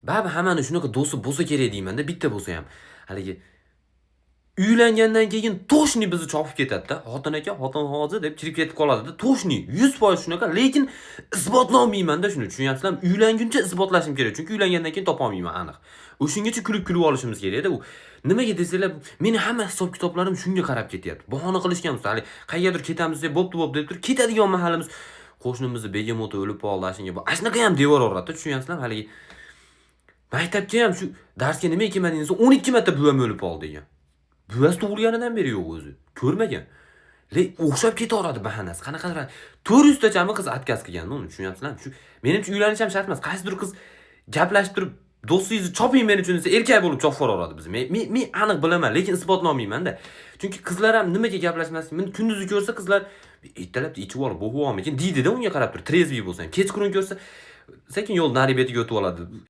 Baribir hammani shunaqa do'sti bo'lsa kerak deyman-da, bitta bo'lsa ham. Haligi uylangandan keyin to'shni bizni chopib ketadi-da. Xotin aka, xotin hozir deb kirib ketib qoladi-da. To'shni 100% shunaqa, lekin isbotlolmayman-da shuni. Tushunyapsizlarmi? Uylanguncha isbotlashim kerak, chunki uylangandan keyin topolmayman aniq. O'shungacha kulib olishimiz kerak-da u. Nimaga desanglar, meni hamma hisob-kitoblarim shunga qarab ketyapti. Bahona qilishganmiz, hali qayerdir ketamiz deb bo'pti deb turib, ketadigan mahallimiz qo'shnimizni begemoti o'lib qoldi, shunga. Ashnaqa ham devor uradi, tushunyapsizlarmi? Haligi maktabga ham shu darsga nima kelmadingiz, 12 marta buvam o'lib qoldi degan. Buvasi tug'ilganidan beri yo'q o'zi. Ko'rmagan. O'xshab ketaveradi bahanasi. Qanaqadir 400 tachami qiz отказ qilgan, uni tushunyapsizlarmi? Shu menimcha uylanish ham shart emas. Qaysidir qiz gaplashib turib, do'stingizni choping meni uchun desa, erkak bo'lib chopib yuboradi bizni. Men aniq bilaman, lekin isbotlolmayman-da. Chunki qizlar ham nimaga gaplashmaslik, meni kunduzi ko'rsa qizlar ertalab ichib olib, bo'g'ib olmagan deydi-da unga qarab turib, trezviy bo'lsa ham. Kechqurun ko'rsa, sekin yo'l nari betiga o'tib oladi.